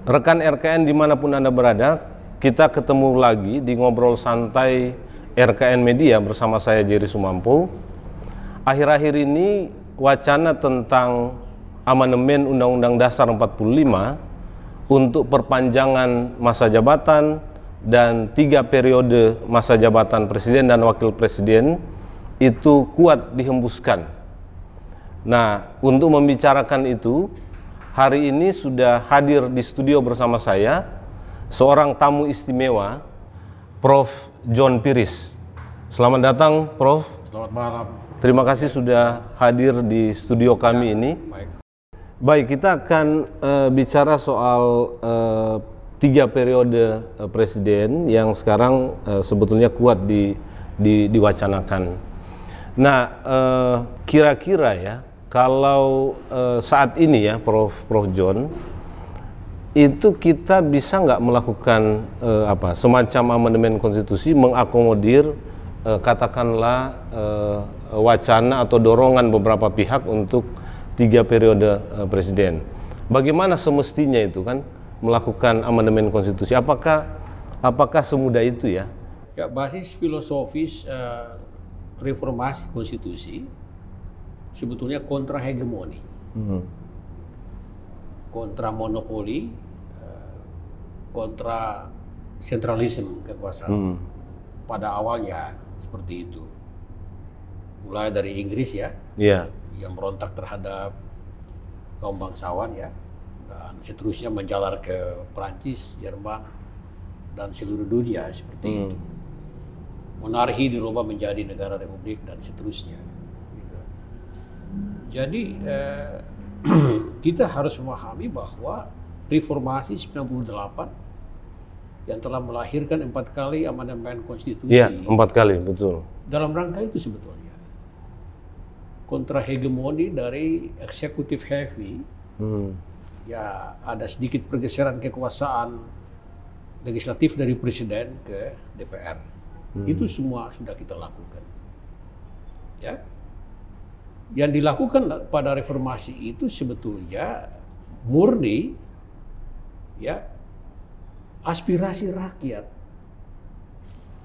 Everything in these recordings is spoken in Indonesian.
Rekan RKN dimanapun Anda berada, kita ketemu lagi di Ngobrol Santai RKN Media bersama saya Jerry Sumampo. Akhir-akhir ini wacana tentang amandemen Undang-Undang Dasar 45 untuk perpanjangan masa jabatan dan 3 periode masa jabatan Presiden dan Wakil Presiden itu kuat dihembuskan. Nah, untuk membicarakan itu, hari ini sudah hadir di studio bersama saya seorang tamu istimewa, Prof. John Piris. Selamat datang, Prof. Selamat malam. Terima kasih sudah hadir di studio kami ini. Baik, kita akan bicara soal 3 periode presiden yang sekarang sebetulnya kuat diwacanakan. Nah, kira-kira ya, kalau saat ini ya, Prof. John, itu kita bisa nggak melakukan semacam amandemen konstitusi mengakomodir katakanlah wacana atau dorongan beberapa pihak untuk 3 periode presiden. Bagaimana semestinya itu kan melakukan amandemen konstitusi? Apakah semudah itu ya? Ya, basis filosofis reformasi konstitusi sebetulnya kontra hegemoni, kontra monopoli, kontra sentralisme kekuasaan. Pada awalnya seperti itu, mulai dari Inggris ya, yang merontak terhadap kaum bangsawan ya, dan seterusnya menjalar ke Prancis, Jerman, dan seluruh dunia seperti itu. Monarki dirubah menjadi negara republik dan seterusnya. Jadi kita harus memahami bahwa reformasi 98 yang telah melahirkan 4 kali amandemen konstitusi. Iya, 4 kali, betul. Dalam rangka itu sebetulnya kontra hegemoni dari eksekutif heavy. Ya, ada sedikit pergeseran kekuasaan legislatif dari presiden ke DPR. Itu semua sudah kita lakukan. Ya. Yang dilakukan pada reformasi itu sebetulnya murni ya aspirasi rakyat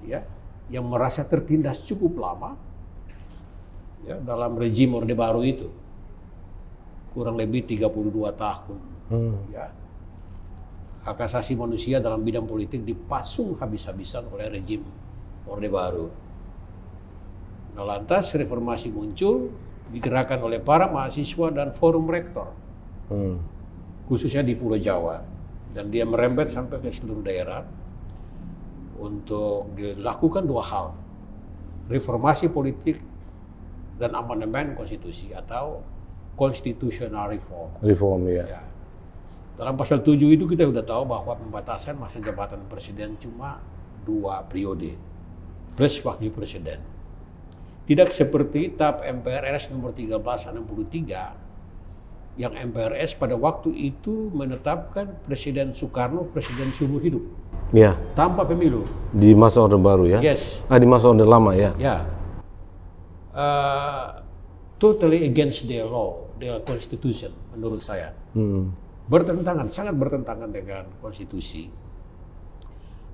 ya yang merasa tertindas cukup lama ya dalam rejim Orde Baru itu kurang lebih 32 tahun ya. Hak asasi manusia dalam bidang politik dipasung habis-habisan oleh rejim Orde Baru. Nah, lantas reformasi muncul digerakkan oleh para mahasiswa dan forum rektor, khususnya di Pulau Jawa, dan dia merembet sampai ke seluruh daerah untuk dilakukan 2 hal, reformasi politik dan amandemen konstitusi atau constitutional reform. Ya. Dalam pasal 7 itu kita sudah tahu bahwa pembatasan masa jabatan presiden cuma 2 periode plus wakil presiden. Tidak seperti TAP MPRS nomor 1363 yang MPRS pada waktu itu menetapkan Presiden Soekarno presiden seumur hidup. Ya. Tanpa pemilu. Di masa Orde Baru ya? Yes. Di masa Orde Lama ya? Ya. Totally against the law, the constitution menurut saya. Bertentangan, sangat bertentangan dengan konstitusi.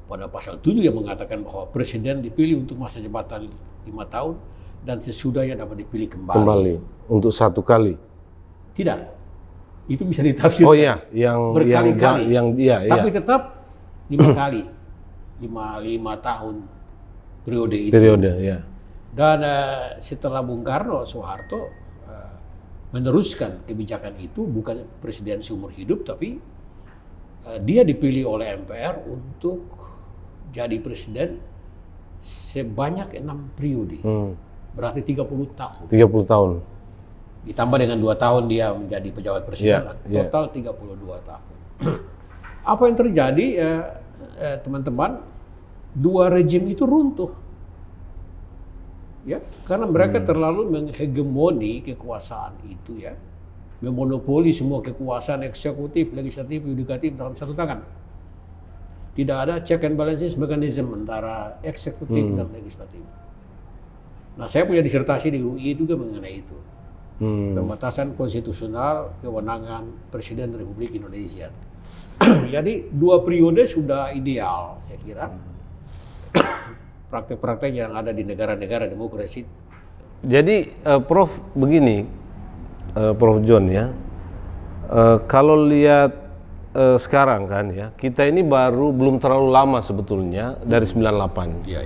Pada pasal 7 yang mengatakan bahwa presiden dipilih untuk masa jabatan 5 tahun dan sesudahnya dapat dipilih kembali. Untuk 1 kali? Tidak, itu bisa ditafsirkan. Oh iya, yang berkali-kali. Tapi iya. tetap 5 kali, 5 tahun periode itu. Ya. Dan setelah Bung Karno, Soeharto meneruskan kebijakan itu, bukan presiden seumur hidup, tapi dia dipilih oleh MPR untuk jadi presiden sebanyak 6 periode. Berarti 30 tahun. 30 tahun. Ditambah dengan 2 tahun dia menjadi pejabat presiden, total 32 tahun. Apa yang terjadi, teman-teman? 2 rejim itu runtuh. Ya, karena mereka terlalu menghegemoni kekuasaan itu ya. Memonopoli semua kekuasaan eksekutif, legislatif, yudikatif dalam satu tangan. Tidak ada check and balances mechanism antara eksekutif dan legislatif. Nah, saya punya disertasi di UI juga mengenai itu. Pembatasan konstitusional kewenangan Presiden Republik Indonesia. Jadi 2 periode sudah ideal, saya kira. Praktek-praktek yang ada di negara-negara demokrasi. Jadi Prof begini, Prof John ya, kalau lihat sekarang kan ya, kita ini baru belum terlalu lama sebetulnya dari 98. Iya.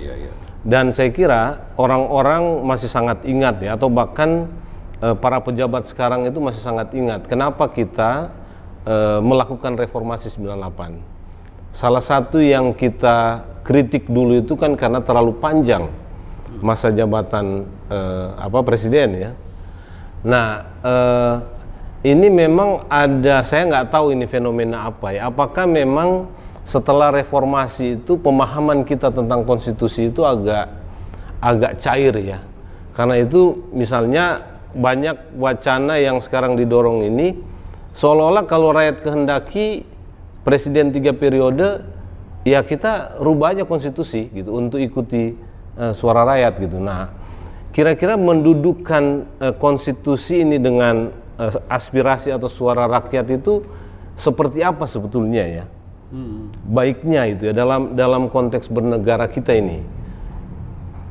Dan saya kira orang-orang masih sangat ingat ya, atau bahkan para pejabat sekarang itu masih sangat ingat kenapa kita melakukan reformasi 98. Salah satu yang kita kritik dulu itu kan karena terlalu panjang masa jabatan presiden ya. Nah, ini memang ada, saya nggak tahu ini fenomena apa ya. Apakah memang setelah reformasi itu pemahaman kita tentang konstitusi itu agak cair ya. Karena itu misalnya banyak wacana yang sekarang didorong ini seolah-olah kalau rakyat kehendaki presiden 3 periode, ya kita rubah aja konstitusi gitu untuk ikuti suara rakyat gitu. Nah, kira-kira mendudukkan konstitusi ini dengan aspirasi atau suara rakyat itu seperti apa sebetulnya ya? Baiknya itu ya dalam konteks bernegara kita ini.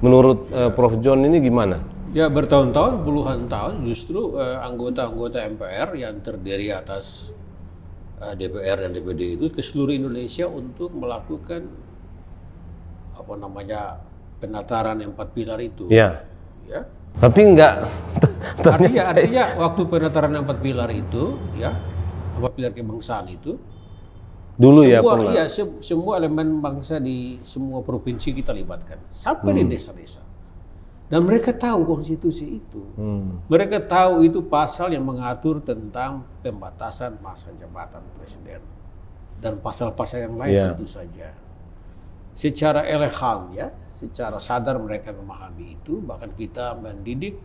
Menurut Prof John ini gimana? Ya, bertahun-tahun, puluhan tahun justru anggota-anggota MPR yang terdiri atas DPR dan DPD itu ke seluruh Indonesia untuk melakukan penataran 4 pilar itu. Ya. Ya. Tapi enggak. Artinya waktu penataran 4 pilar itu, ya, 4 pilar kebangsaan itu, dulu semua, ya pernah. Iya, semua elemen bangsa di semua provinsi kita libatkan, sampai di desa-desa. Dan mereka tahu konstitusi itu. Mereka tahu itu pasal yang mengatur tentang pembatasan masa jabatan presiden. Dan pasal-pasal yang lain tentu saja. Secara elegan ya, secara sadar mereka memahami itu. Bahkan kita mendidik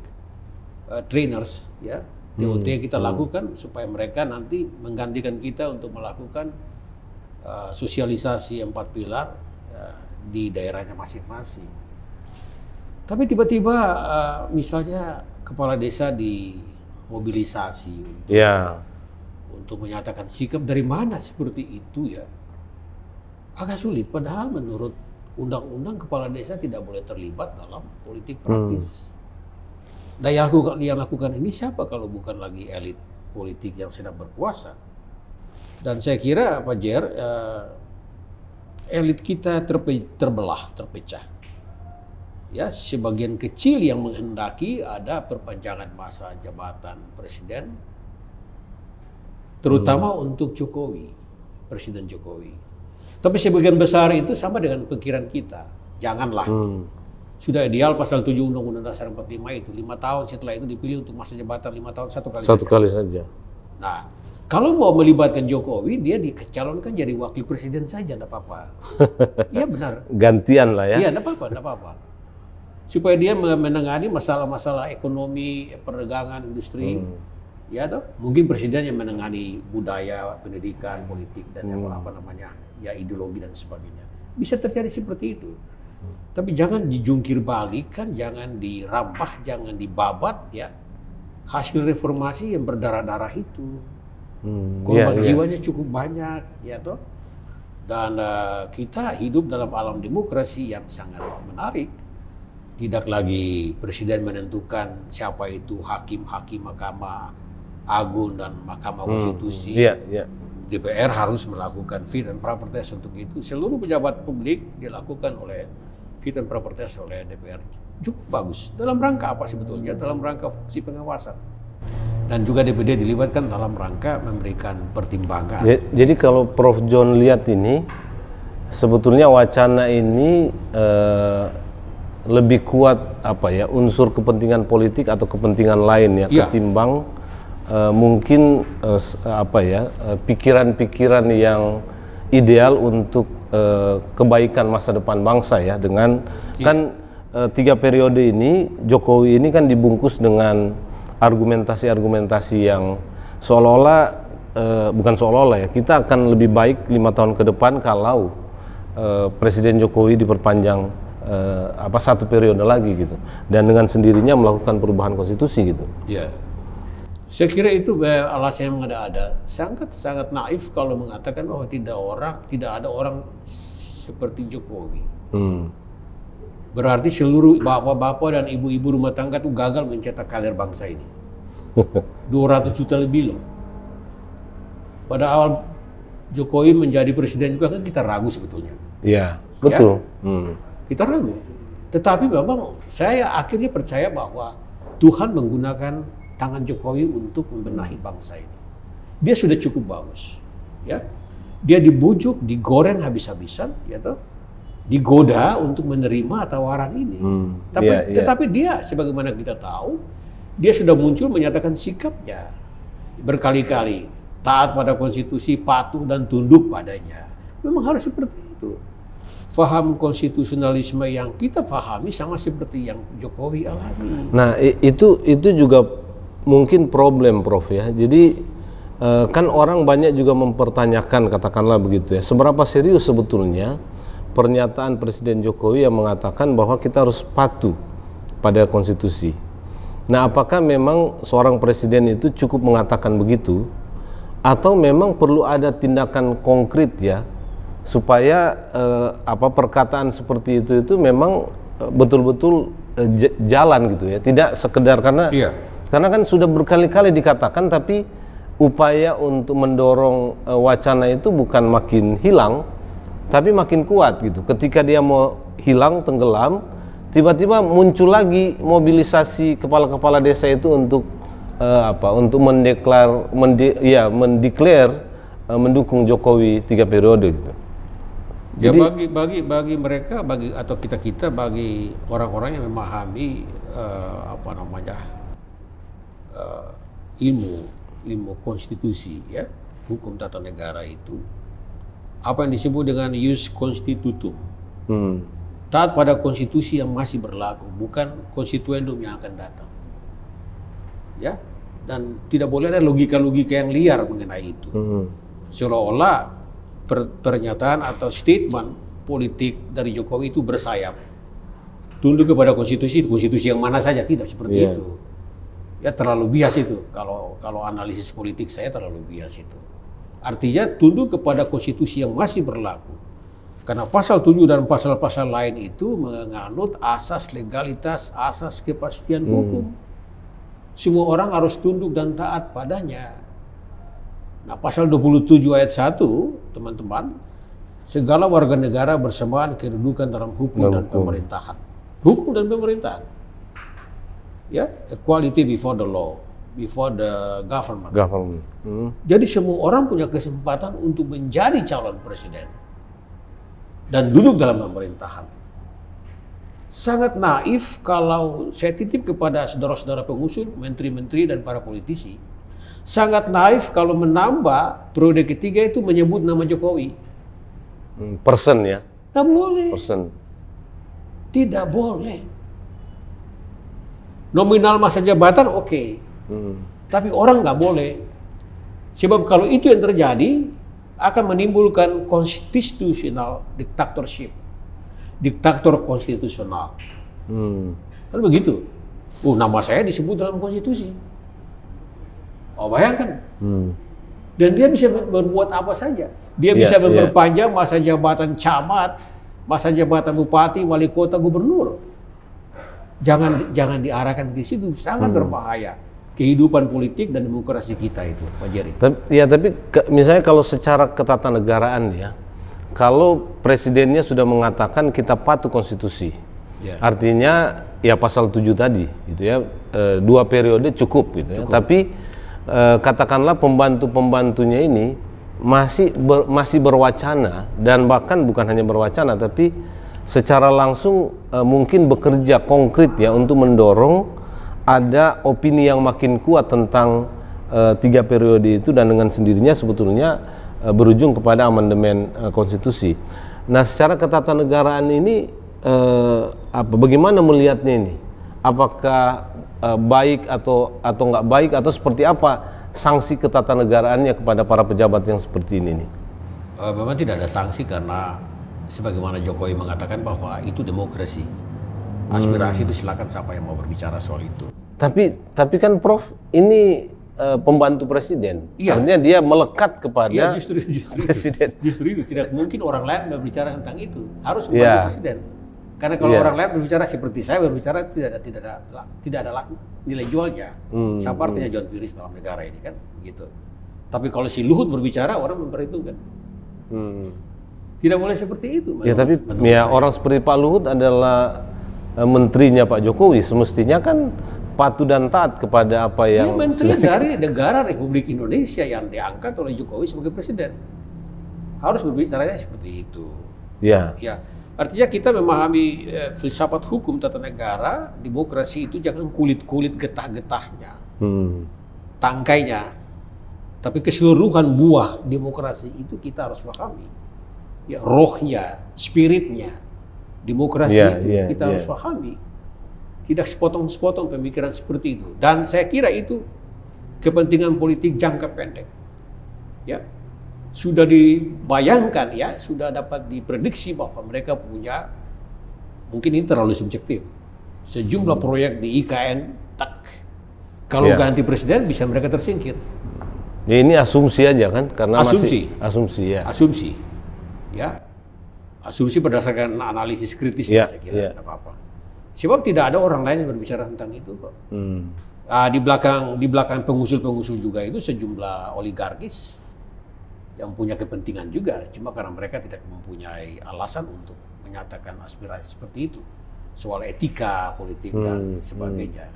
trainers ya, TOT kita lakukan supaya mereka nanti menggantikan kita untuk melakukan sosialisasi 4 pilar di daerahnya masing-masing. Tapi tiba-tiba misalnya kepala desa dimobilisasi untuk menyatakan sikap dari mana seperti itu ya. Agak sulit, padahal menurut undang-undang kepala desa tidak boleh terlibat dalam politik praktis. Dan yang lakukan ini siapa kalau bukan lagi elit politik yang sedang berkuasa. Dan saya kira Pak Jer, elit kita terpecah. Ya, sebagian kecil yang menghendaki ada perpanjangan masa jabatan presiden, terutama untuk Jokowi, Presiden Jokowi. Tapi sebagian besar itu sama dengan pikiran kita. Janganlah. Sudah ideal pasal 7 Undang-Undang Dasar 45 itu 5 tahun, setelah itu dipilih untuk masa jabatan 5 tahun satu kali saja. Nah, kalau mau melibatkan Jokowi, dia dicalonkan jadi wakil presiden saja, enggak apa-apa. Iya benar. Gantian lah ya. Iya, enggak apa-apa. Supaya dia menangani masalah-masalah ekonomi, perdagangan, industri, ya toh. Mungkin presiden yang menangani budaya, pendidikan, politik dan ideologi dan sebagainya. Bisa terjadi seperti itu. Tapi jangan dijungkir balikan, jangan dirampah, jangan dibabat ya. Hasil reformasi yang berdarah-darah itu. Korban jiwanya cukup banyak, ya toh. Dan kita hidup dalam alam demokrasi yang sangat menarik. Tidak lagi presiden menentukan siapa itu hakim-hakim Mahkamah Agung dan Mahkamah Konstitusi. DPR harus melakukan fit and proper test untuk itu. Seluruh pejabat publik dilakukan oleh fit and proper test oleh DPR. Cukup bagus. Dalam rangka apa sebetulnya? Dalam rangka fungsi pengawasan. Dan juga DPD dilibatkan dalam rangka memberikan pertimbangan. Jadi kalau Prof John lihat ini, sebetulnya wacana ini lebih kuat unsur kepentingan politik atau kepentingan lain ya. Ketimbang mungkin pikiran-pikiran yang ideal untuk kebaikan masa depan bangsa ya. Dengan kan 3 periode ini Jokowi ini kan dibungkus dengan argumentasi-argumentasi yang seolah-olah bukan seolah-olah ya, kita akan lebih baik 5 tahun ke depan kalau Presiden Jokowi diperpanjang 1 periode lagi gitu, dan dengan sendirinya melakukan perubahan konstitusi gitu. Ya, Saya kira itu alasan yang mengada-ada. Sangat naif kalau mengatakan bahwa tidak ada orang seperti Jokowi. Berarti seluruh bapak-bapak dan ibu-ibu rumah tangga itu gagal mencetak kader bangsa ini. 200 juta lebih loh. Pada awal Jokowi menjadi presiden juga kan kita ragu sebetulnya. Iya, betul. Ya? Kita ragu. Tetapi memang saya akhirnya percaya bahwa Tuhan menggunakan tangan Jokowi untuk membenahi bangsa ini. Dia sudah cukup bagus, ya. Dia dibujuk, digoreng habis-habisan, ya toh, digoda untuk menerima tawaran ini. Tetapi dia, sebagaimana kita tahu, dia sudah muncul menyatakan sikapnya berkali-kali, taat pada konstitusi, patuh dan tunduk padanya. Memang harus seperti itu. Faham konstitusionalisme yang kita pahami sama seperti yang Jokowi alami. Nah, itu juga mungkin problem, Prof, ya. Jadi kan orang banyak juga mempertanyakan, katakanlah begitu ya, seberapa serius sebetulnya pernyataan Presiden Jokowi yang mengatakan bahwa kita harus patuh pada konstitusi. Nah, apakah memang seorang presiden itu cukup mengatakan begitu, atau memang perlu ada tindakan konkret ya, supaya perkataan seperti itu memang betul-betul jalan gitu ya, tidak sekedar karena kan sudah berkali-kali dikatakan, tapi upaya untuk mendorong wacana itu bukan makin hilang, tapi makin kuat gitu. Ketika dia mau hilang, tenggelam, tiba-tiba muncul lagi mobilisasi kepala-kepala desa itu untuk mendeklar mendukung Jokowi 3 periode gitu. Ya, bagi mereka, atau kita bagi orang-orang yang memahami ilmu konstitusi, ya, hukum tata negara itu, apa yang disebut dengan ius constitutum, taat pada konstitusi yang masih berlaku, bukan konstituendum yang akan datang, ya, dan tidak boleh ada logika-logika yang liar mengenai itu. Seolah-olah pernyataan atau statement politik dari Jokowi itu bersayap, tunduk kepada konstitusi yang mana saja, tidak seperti itu. Ya, terlalu bias itu. Kalau analisis politik saya terlalu bias itu. Artinya tunduk kepada konstitusi yang masih berlaku. Karena pasal 7 dan pasal-pasal lain itu menganut asas legalitas, asas kepastian hukum. Semua orang harus tunduk dan taat padanya. Nah, pasal 27 ayat 1, teman-teman, segala warga negara bersamaan kedudukan dalam hukum dan pemerintahan. Hukum dan pemerintahan. Ya, equality before the law, before the government. Jadi semua orang punya kesempatan untuk menjadi calon presiden dan duduk dalam pemerintahan. Sangat naif kalau saya titip kepada saudara-saudara pengusul, menteri-menteri dan para politisi. Sangat naif kalau menambah periode ketiga itu menyebut nama Jokowi. Person ya? Tidak boleh. Person. Tidak boleh. Nominal masa jabatan oke. Tapi orang nggak boleh. Sebab kalau itu yang terjadi akan menimbulkan constitutional dictatorship. Diktator konstitusional. Kan begitu. Nama saya disebut dalam konstitusi. Bayangkan. Dan dia bisa berbuat apa saja. Dia bisa memperpanjang masa jabatan camat, masa jabatan bupati, wali kota, gubernur. Jangan diarahkan ke situ, sangat berbahaya kehidupan politik dan demokrasi kita itu, Pak Jerry. Tapi misalnya kalau secara ketatanegaraan ya, kalau presidennya sudah mengatakan kita patuh konstitusi, artinya ya pasal 7 tadi, gitu ya, 2 periode cukup gitu ya. Tapi katakanlah pembantu-pembantunya ini masih berwacana, dan bahkan bukan hanya berwacana, tapi secara langsung mungkin bekerja konkret ya untuk mendorong ada opini yang makin kuat tentang 3 periode itu, dan dengan sendirinya sebetulnya berujung kepada amandemen konstitusi. Nah, secara ketatanegaraan ini bagaimana melihatnya ini? Apakah baik atau nggak baik, atau seperti apa sanksi ketatanegaraannya kepada para pejabat yang seperti ini nih? Memang tidak ada sanksi karena sebagaimana Jokowi mengatakan bahwa itu demokrasi. Aspirasi itu silakan siapa yang mau berbicara soal itu. Tapi kan Prof, ini pembantu presiden. Iya. Artinya dia melekat kepada Iya, justru presiden. Justru itu tidak mungkin orang lain berbicara tentang itu. Harus membantu Iya. presiden. Karena kalau Iya. orang lain berbicara seperti saya berbicara tidak ada nilai jualnya. Siapa artinya John Piris dalam negara ini kan begitu. Tapi kalau si Luhut berbicara orang memperhitungkan. Tidak boleh seperti itu. Ya tapi menurut ya saya. orang seperti Pak Luhut adalah menterinya Pak Jokowi, semestinya kan patuh dan taat kepada apa Dia yang menteri dari negara Republik Indonesia yang diangkat oleh Jokowi sebagai presiden. Harus berbicaranya seperti itu. Ya. Ya, artinya kita memahami filsafat hukum tata negara, demokrasi itu jangan kulit-kulit getah-getahnya, tangkainya, tapi keseluruhan buah demokrasi itu kita harus pahami. Ya, rohnya, spiritnya, demokrasi itu kita harus pahami. Tidak sepotong-sepotong pemikiran seperti itu. Dan saya kira itu kepentingan politik jangka pendek. Ya, sudah dibayangkan ya, sudah dapat diprediksi bahwa mereka punya, mungkin ini terlalu subjektif, sejumlah proyek di IKN, kalau ganti presiden bisa mereka tersingkir. Ya ini asumsi aja kan, karena Asumsi. masih asumsi ya. Asumsi, ya, asumsi berdasarkan analisis kritis saya kira tidak apa-apa. Sebab tidak ada orang lain yang berbicara tentang itu kok. Di belakang pengusul-pengusul juga itu sejumlah oligarkis yang punya kepentingan juga, cuma karena mereka tidak mempunyai alasan untuk menyatakan aspirasi seperti itu, soal etika politik dan sebagainya.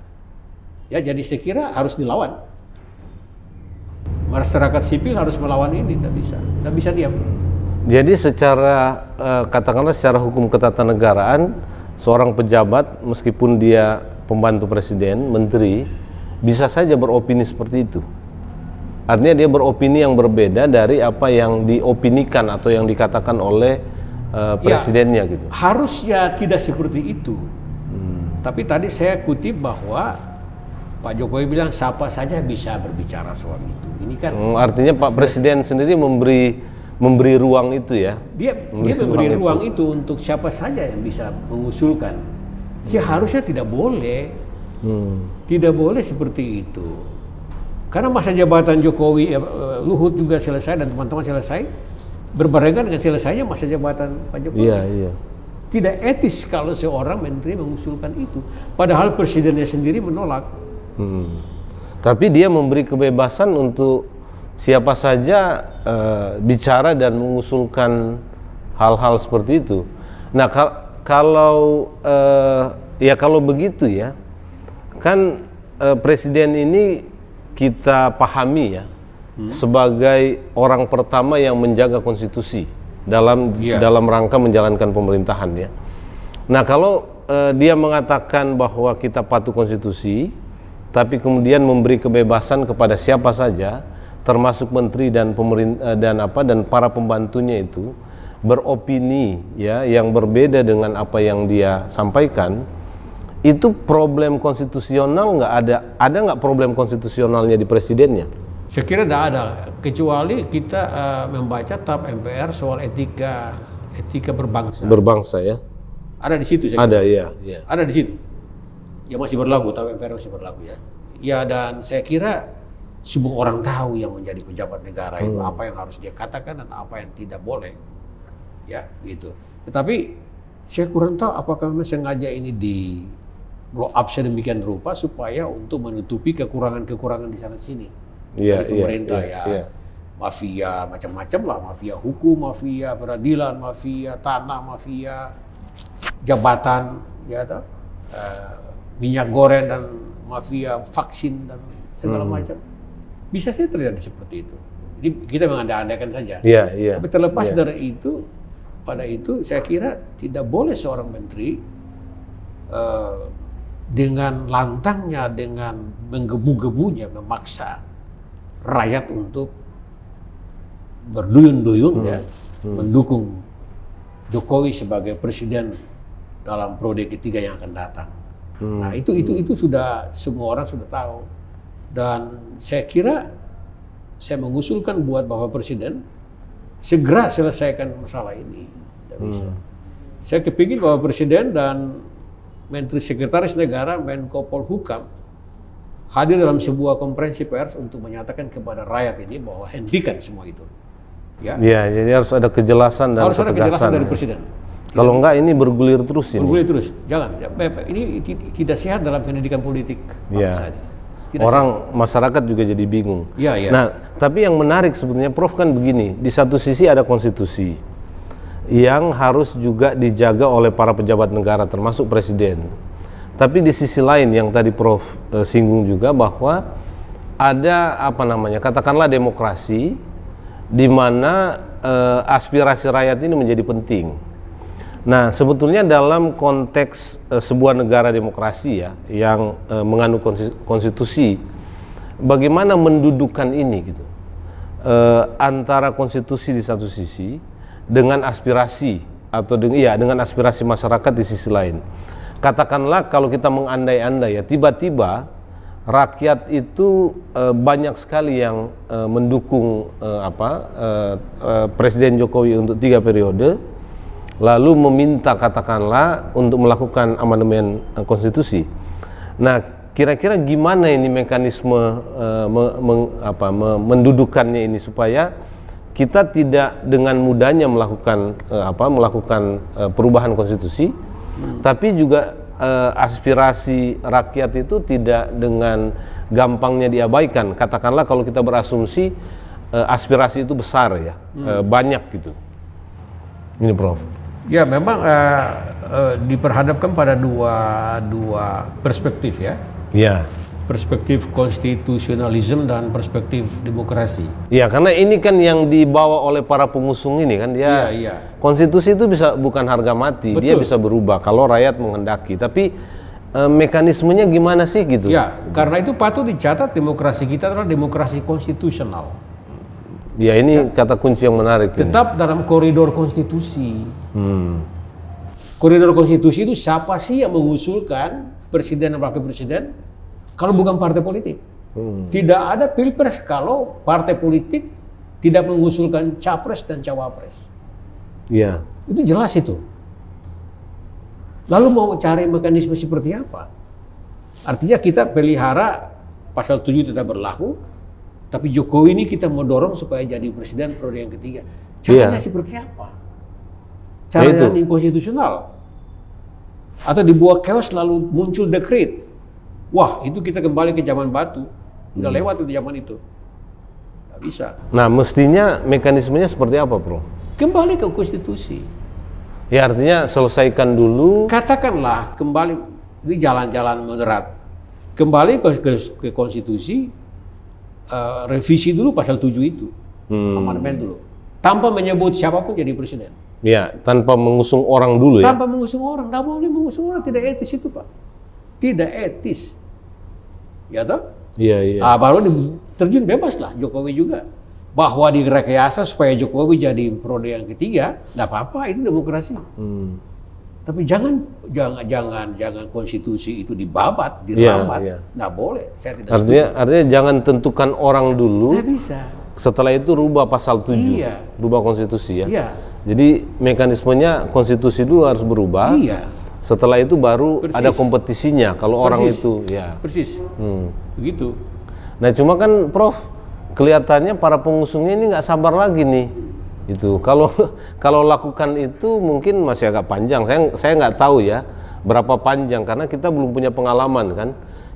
Ya, jadi saya kira harus dilawan. Masyarakat sipil harus melawan ini, tidak bisa diam. Jadi secara katakanlah secara hukum ketatanegaraan, seorang pejabat meskipun dia pembantu presiden, menteri, bisa saja beropini seperti itu. Artinya dia beropini yang berbeda dari apa yang diopinikan atau yang dikatakan oleh presidennya gitu. Harusnya tidak seperti itu. Tapi tadi saya kutip bahwa Pak Jokowi bilang siapa saja bisa berbicara soal itu. Ini kan artinya Pak Presiden sendiri memberi ruang itu ya. Dia memberi ruang itu untuk siapa saja yang bisa mengusulkan. Seharusnya tidak boleh. Tidak boleh seperti itu. Karena masa jabatan Jokowi, Luhut juga selesai dan teman-teman selesai, berbarengan dengan selesainya masa jabatan Pak Jokowi. Iya. Tidak etis kalau seorang menteri mengusulkan itu. Padahal presidennya sendiri menolak. Tapi dia memberi kebebasan untuk siapa saja bicara dan mengusulkan hal-hal seperti itu. Nah kalau begitu ya, kan presiden ini kita pahami ya sebagai orang pertama yang menjaga konstitusi dalam rangka menjalankan pemerintahan ya. Nah kalau dia mengatakan bahwa kita patuh konstitusi, tapi kemudian memberi kebebasan kepada siapa saja, termasuk menteri dan pemerintah dan para pembantunya itu beropini ya yang berbeda dengan apa yang dia sampaikan, itu problem konstitusional nggak ada nggak problem konstitusionalnya di presidennya? Saya kira tidak ada, kecuali kita membaca TAP MPR soal etika berbangsa. Berbangsa ya? Ada di situ. Saya ada kira. ya. Ada di situ. Ya masih berlaku, TAP MPR masih berlaku ya. Ya dan saya kira semua orang tahu yang menjadi pejabat negara itu apa yang harus dia katakan dan apa yang tidak boleh. Ya, gitu. Tetapi saya kurang tahu apakah memang sengaja ini di blow up sedemikian rupa supaya untuk menutupi kekurangan-kekurangan di sana sini. Dari pemerintah mafia macam-macam lah, mafia hukum, mafia peradilan, mafia tanah, mafia jabatan, ya toh, minyak goreng dan mafia vaksin dan segala macam. Bisa saja terjadi seperti itu. Jadi kita mengandai-andaikan saja. Tapi terlepas dari itu, pada itu saya kira tidak boleh seorang menteri dengan lantangnya, dengan menggebu-gebunya memaksa rakyat untuk berduyun-duyun mendukung Jokowi sebagai presiden dalam periode ketiga yang akan datang. Nah itu sudah semua orang sudah tahu, dan saya kira saya mengusulkan buat Bapak Presiden segera selesaikan masalah ini. Tidak bisa. Saya kepingin Bapak Presiden dan Menteri Sekretaris Negara, Menko Polhukam hadir dalam sebuah konferensi pers untuk menyatakan kepada rakyat ini bahwa hentikan semua itu. Ya, jadi harus ada kejelasan dan harus ada kejelasan dari ya. Presiden. Kalau enggak ini bergulir terus ini. Bergulir terus, jangan. Ini tidak sehat dalam pendidikan politik bangsa ini. Orang masyarakat juga jadi bingung. Iya, iya. Nah, tapi yang menarik sebetulnya Prof kan begini, di satu sisi ada konstitusi yang harus juga dijaga oleh para pejabat negara termasuk presiden. Tapi di sisi lain yang tadi Prof singgung juga bahwa ada katakanlah demokrasi di mana aspirasi rakyat ini menjadi penting. Nah, sebetulnya dalam konteks sebuah negara demokrasi ya yang menganut konstitusi, bagaimana mendudukan ini gitu antara konstitusi di satu sisi dengan aspirasi atau dengan aspirasi masyarakat di sisi lain. Katakanlah kalau kita mengandai-andai ya, tiba-tiba rakyat itu banyak sekali yang mendukung Presiden Jokowi untuk 3 periode. Lalu meminta katakanlah untuk melakukan amandemen konstitusi. Nah, kira-kira gimana ini mekanisme mendudukannya ini supaya kita tidak dengan mudahnya melakukan perubahan konstitusi, tapi juga aspirasi rakyat itu tidak dengan gampangnya diabaikan. Katakanlah kalau kita berasumsi aspirasi itu besar ya, banyak gitu. Ini Prof. Ya, memang diperhadapkan pada dua perspektif ya. Iya. Perspektif konstitusionalisme dan perspektif demokrasi. Iya, karena ini kan yang dibawa oleh para pengusung ini kan dia. Iya. Konstitusi itu bukan harga mati, Betul. Dia bisa berubah kalau rakyat menghendaki. Tapi mekanismenya gimana sih gitu? Ya, karena itu patut dicatat demokrasi kita adalah demokrasi konstitusional. Ya, ini kata kunci yang menarik. Tetap dalam koridor konstitusi. Koridor konstitusi itu siapa sih yang mengusulkan presiden dan wakil presiden? Kalau bukan partai politik. Tidak ada pilpres kalau partai politik tidak mengusulkan capres dan cawapres. Iya. Itu jelas itu. Lalu mau cari mekanisme seperti apa? Artinya kita pelihara pasal 7 tetap berlaku, tapi Jokowi ini kita mau dorong supaya jadi presiden periode yang ketiga. Caranya seperti apa? Caranya inkonstitusional. Atau dibuat chaos lalu muncul dekret. Wah, itu kita kembali ke zaman batu. Udah lewat itu zaman itu. Nggak bisa. Nah, mestinya mekanismenya seperti apa, Bro? Kembali ke konstitusi. Ya, artinya selesaikan dulu. Katakanlah kembali, ini jalan-jalan moderat. Kembali ke konstitusi, revisi dulu pasal 7 itu. Amandemen dulu. Tanpa menyebut siapapun jadi presiden. Ya, tanpa mengusung orang dulu ya. Tanpa mengusung orang, nggak boleh mengusung orang, tidak etis itu Pak. Tidak etis. Ya toh? Iya. Baru terjun bebas lah Jokowi juga. Bahwa direkayasa supaya Jokowi jadi periode yang ketiga, nggak apa-apa, itu demokrasi. Tapi jangan konstitusi itu dibabat, dirambat, nggak boleh. Saya tidak artinya jangan tentukan orang dulu. Nggak bisa. Setelah itu rubah pasal 7, rubah konstitusi ya. Iya. Jadi mekanismenya konstitusi dulu harus berubah. Iya. Setelah itu baru ada kompetisinya kalau orang itu ya. Persis. Begitu. Nah, cuma kan Prof, kelihatannya para pengusungnya ini nggak sabar lagi nih. Itu kalau lakukan itu mungkin masih agak panjang. Saya nggak tahu ya berapa panjang karena kita belum punya pengalaman kan.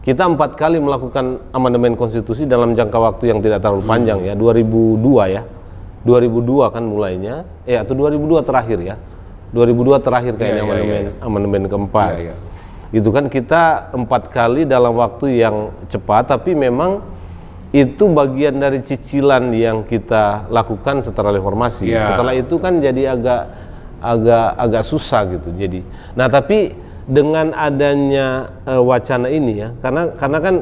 Kita 4 kali melakukan amandemen konstitusi dalam jangka waktu yang tidak terlalu panjang ya. 2002 ya. 2002 kan mulainya. Atau 2002 terakhir ya. 2002 terakhir kayaknya amandemen keempat. Itu kan kita 4 kali dalam waktu yang cepat, tapi memang itu bagian dari cicilan yang kita lakukan setelah reformasi. Setelah itu kan jadi agak susah gitu. Jadi, nah tapi dengan adanya wacana ini ya, karena kan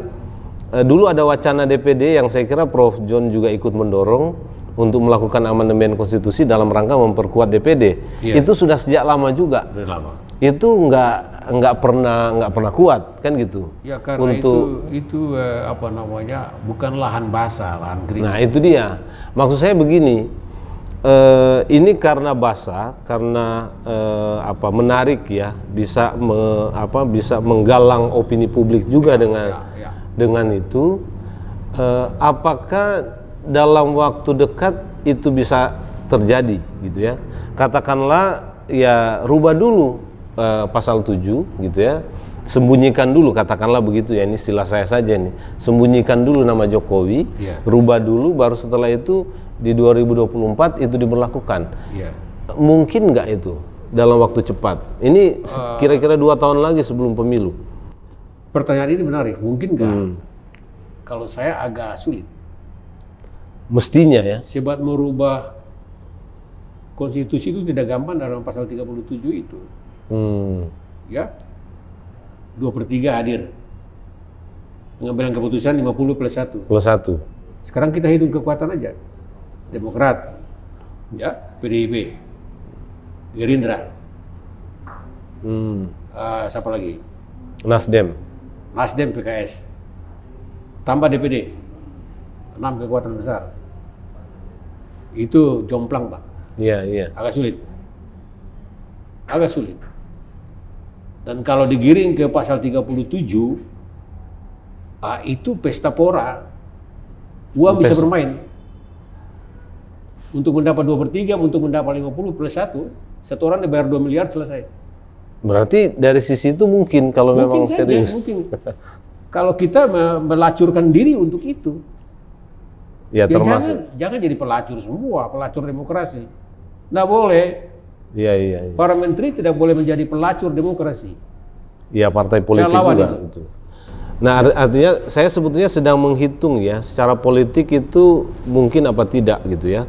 dulu ada wacana DPD yang saya kira Prof John juga ikut mendorong untuk melakukan amandemen konstitusi dalam rangka memperkuat DPD. Itu sudah sejak lama juga. Itu nggak pernah kuat kan gitu. Ya karena itu bukan lahan basah, lahan kering. Nah itu dia. Maksud saya begini, ini karena basah, karena menarik ya, bisa menggalang opini publik juga dengan itu, apakah dalam waktu dekat itu bisa terjadi gitu ya? Katakanlah ya rubah dulu pasal 7 gitu ya. Sembunyikan dulu, katakanlah begitu ya, ini istilah saya saja nih. Sembunyikan dulu nama Jokowi, rubah dulu, baru setelah itu di 2024 itu diberlakukan. Mungkin nggak itu dalam waktu cepat? Ini kira-kira 2 tahun lagi sebelum pemilu. Pertanyaan ini menarik, mungkin nggak? Kalau saya agak sulit. Mestinya ya. Sebab merubah konstitusi itu tidak gampang dalam pasal 37 itu. Ya. 2/3 hadir. Pengambilan keputusan 50 plus 1. Plus 1. Sekarang kita hitung kekuatan aja. Demokrat, ya, PDIP, Gerindra, siapa lagi? Nasdem, PKS, tambah DPD, 6 kekuatan besar. Itu jomplang, Pak. Iya. Agak sulit. Dan kalau digiring ke pasal 37, itu pesta pora. Uang bisa bermain. Untuk mendapat 2/3, untuk mendapat 50 plus 1, satu orang dibayar 2 miliar selesai. Berarti dari sisi itu mungkin kalau memang serius. Mungkin. Kalau kita melacurkan diri untuk itu. Ya termasuk. Jangan jadi pelacur semua, pelacur demokrasi. Nggak boleh. Iya. Para menteri tidak boleh menjadi pelacur demokrasi. Iya, partai politik juga itu. Nah, artinya saya sebetulnya sedang menghitung ya, secara politik itu mungkin apa tidak gitu ya.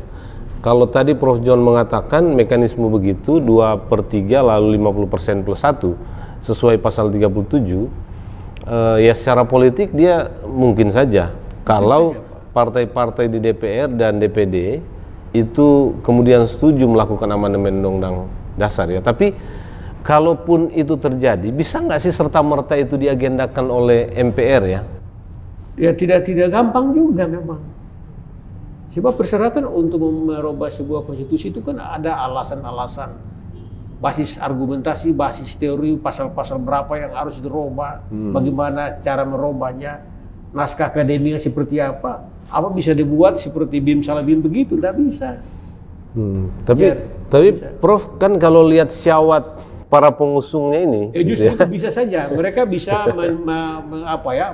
Kalau tadi Prof. John mengatakan mekanisme begitu 2/3 lalu 50% plus 1 sesuai pasal 37, ya secara politik dia mungkin saja. Kalau partai-partai di DPR dan DPD itu kemudian setuju melakukan amandemen Undang-Undang Dasar ya. Tapi kalaupun itu terjadi, bisa nggak sih serta-merta itu diagendakan oleh MPR ya? Ya tidak gampang juga memang. Sebab persyaratan untuk merubah sebuah konstitusi itu kan ada alasan-alasan, basis argumentasi, basis teori, pasal-pasal berapa yang harus dirubah, bagaimana cara merubahnya, naskah akademiknya seperti apa bisa dibuat seperti Bim Salabim begitu, tidak bisa. Tapi Prof, kan kalau lihat syawat para pengusungnya ini, justru itu bisa saja mereka bisa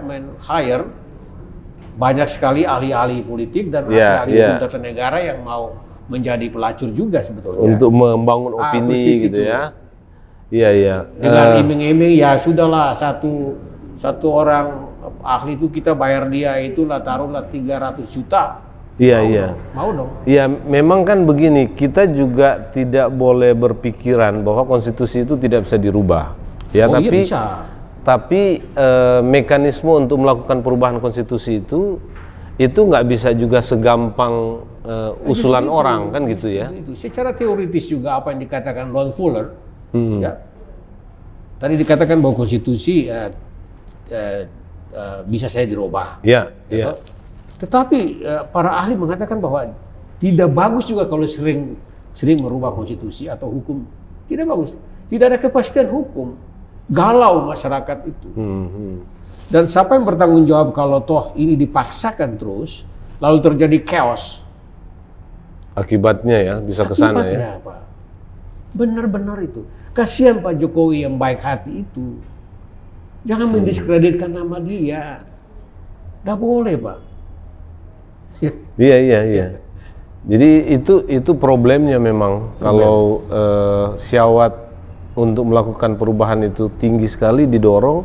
men-hire banyak sekali ahli-ahli politik dan ahli hukum tata negara yang mau menjadi pelacur juga sebetulnya untuk membangun opini gitu itu. Ya. Iya. Dengan iming-iming ya sudahlah satu orang ahli itu kita bayar dia itulah taruhlah 300 juta. Iya. Mau dong. Iya, memang kan begini, kita juga tidak boleh berpikiran bahwa konstitusi itu tidak bisa dirubah. Ya, tapi bisa. Tapi mekanisme untuk melakukan perubahan konstitusi itu nggak bisa juga segampang usulan orang kan gitu ya. Secara teoritis juga apa yang dikatakan Lon Fuller, ya. Tadi dikatakan bahwa konstitusi bisa saya dirubah. Iya. Tetapi para ahli mengatakan bahwa tidak bagus juga kalau sering merubah konstitusi atau hukum. Tidak bagus. Tidak ada kepastian hukum. Galau masyarakat itu. Dan siapa yang bertanggung jawab kalau toh ini dipaksakan terus, lalu terjadi chaos? Akibatnya ya bisa ke sana ya. Pak. Benar-benar itu. Kasihan Pak Jokowi yang baik hati itu. Jangan mendiskreditkan nama dia. Gak boleh, Pak. Iya. Jadi itu problemnya memang kalau syawat untuk melakukan perubahan itu tinggi sekali didorong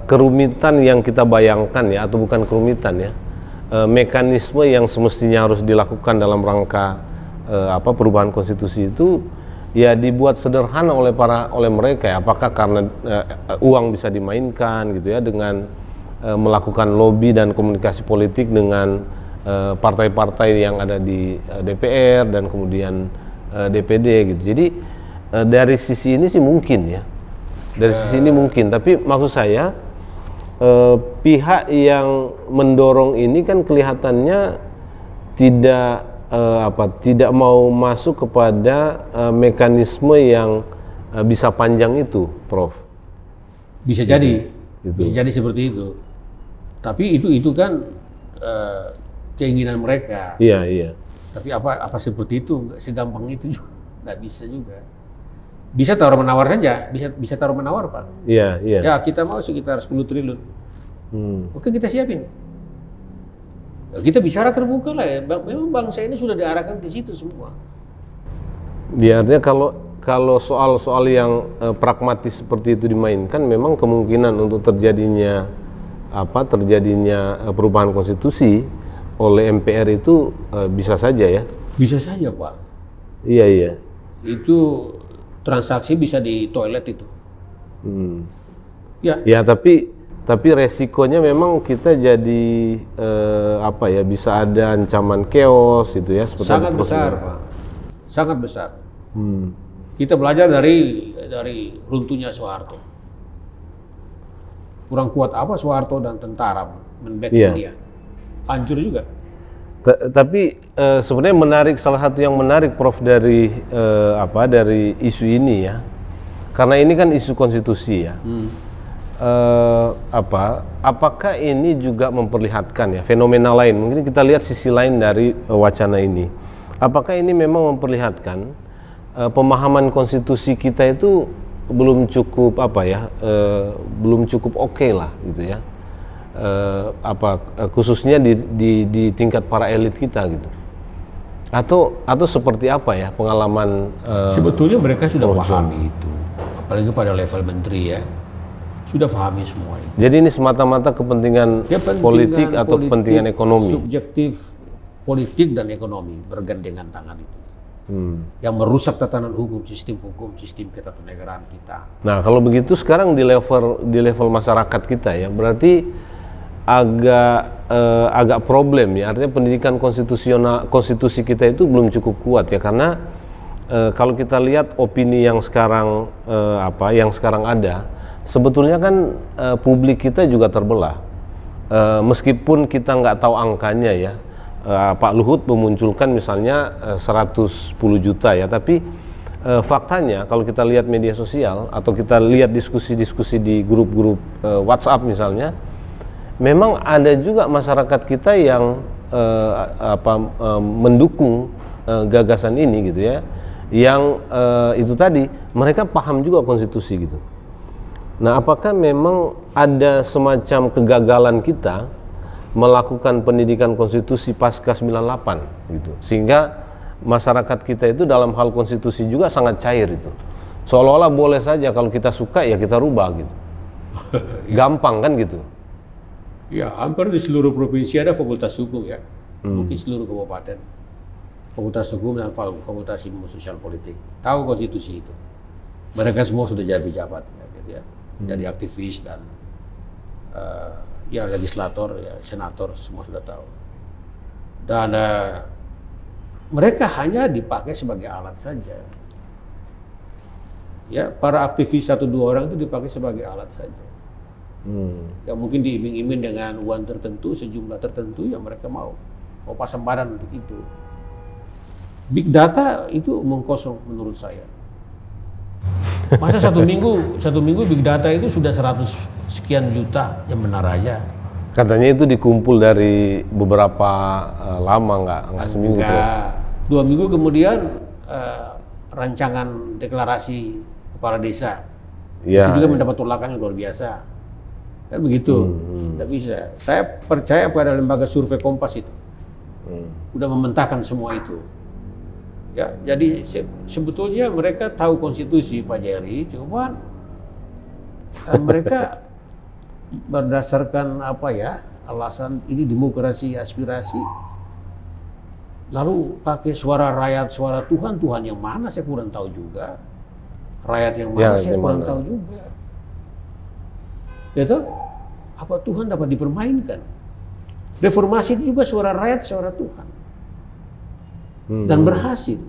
kerumitan yang kita bayangkan ya, atau bukan kerumitan ya, mekanisme yang semestinya harus dilakukan dalam rangka perubahan konstitusi itu ya dibuat sederhana oleh mereka ya. Apakah karena uang bisa dimainkan gitu ya dengan melakukan lobby dan komunikasi politik dengan partai-partai yang ada di DPR dan kemudian DPD gitu. Jadi dari sisi ini sih mungkin ya. Dari sisi ini mungkin, tapi maksud saya pihak yang mendorong ini kan kelihatannya tidak mau masuk kepada mekanisme yang bisa panjang itu, Prof. Bisa jadi. Bisa jadi seperti itu. Tapi itu kan keinginan mereka. Iya, iya. Tapi apa seperti itu? Nggak segampang itu juga. Nggak bisa juga. Bisa tawar menawar saja. Bisa tawar menawar, Pak. Iya, iya. Ya kita mau sekitar 10 triliun. Oke, kita siapin. Kita bicara terbuka lah ya. Memang bangsa ini sudah diarahkan ke situ semua. Ya, artinya kalau soal-soal yang pragmatis seperti itu dimainkan, memang kemungkinan untuk terjadinya perubahan konstitusi oleh MPR itu bisa saja ya. Bisa saja, Pak. Iya, iya. Itu transaksi bisa di toilet itu. Ya. Ya, tapi resikonya memang kita jadi bisa ada ancaman chaos itu ya. Sangat besar, Pak. Sangat besar. Kita belajar dari runtuhnya Soeharto. Kurang kuat apa Soeharto dan tentara men-backing dia. Hancur juga. Tapi sebenarnya salah satu yang menarik Prof dari isu ini ya. Karena ini kan isu konstitusi ya. Apakah ini juga memperlihatkan ya fenomena lain? Mungkin kita lihat sisi lain dari wacana ini. Apakah ini memang memperlihatkan pemahaman konstitusi kita itu belum cukup belum cukup oke lah gitu ya, khususnya di tingkat para elit kita gitu, atau seperti apa ya pengalaman? Sebetulnya mereka sudah pahami itu, apalagi pada level menteri ya, sudah pahami semua itu. Jadi ini semata-mata kepentingan politik atau kepentingan ekonomi? Subjektif politik dan ekonomi bergandengan tangan itu. Yang merusak tatanan hukum, sistem ketatanegaraan kita. Nah, kalau begitu sekarang di level masyarakat kita ya, berarti agak problem ya. Artinya pendidikan konstitusi kita itu belum cukup kuat ya, karena kalau kita lihat opini yang sekarang ada, sebetulnya kan publik kita juga terbelah. Meskipun kita nggak tahu angkanya ya. Pak Luhut memunculkan misalnya 110 juta ya, tapi faktanya kalau kita lihat media sosial atau kita lihat diskusi-diskusi di grup-grup WhatsApp misalnya, memang ada juga masyarakat kita yang mendukung gagasan ini gitu ya, yang itu tadi mereka paham juga konstitusi gitu. Nah, apakah memang ada semacam kegagalan kita melakukan pendidikan konstitusi pasca 98 gitu, sehingga masyarakat kita itu dalam hal konstitusi juga sangat cair itu, seolah-olah boleh saja kalau kita suka ya kita rubah gitu. Gampang kan gitu ya. Hampir di seluruh provinsi ada fakultas hukum ya, mungkin seluruh kabupaten fakultas hukum dan fakultas ilmu sosial politik tahu konstitusi itu. Mereka semua sudah jadi pejabat ya, gitu ya. Jadi aktivis dan ya legislator, ya senator, semua sudah tahu. Dan mereka hanya dipakai sebagai alat saja. Ya, para aktivis 1-2 orang itu dipakai sebagai alat saja. Ya mungkin diiming-iming dengan uang tertentu, sejumlah tertentu yang mereka mau pasang badan untuk itu. Big data itu omong kosong menurut saya. Masa satu minggu big data itu sudah 100 sekian juta, yang benar aja. Katanya itu dikumpul dari beberapa lama, nggak seminggu. Enggak. 2 minggu kemudian rancangan deklarasi kepala desa itu juga mendapat tolakan yang luar biasa. Kan begitu. Tidak bisa. Saya percaya pada lembaga survei Kompas itu. Udah mementahkan semua itu. Ya, jadi sebetulnya mereka tahu konstitusi, Pak Jerry, cuman mereka berdasarkan alasan ini demokrasi aspirasi, lalu pakai suara rakyat, suara Tuhan yang mana saya kurang tahu juga, rakyat yang mana saya kurang tahu juga, gitu. Apa Tuhan dapat dipermainkan? Reformasi itu juga suara rakyat, suara Tuhan. Dan berhasil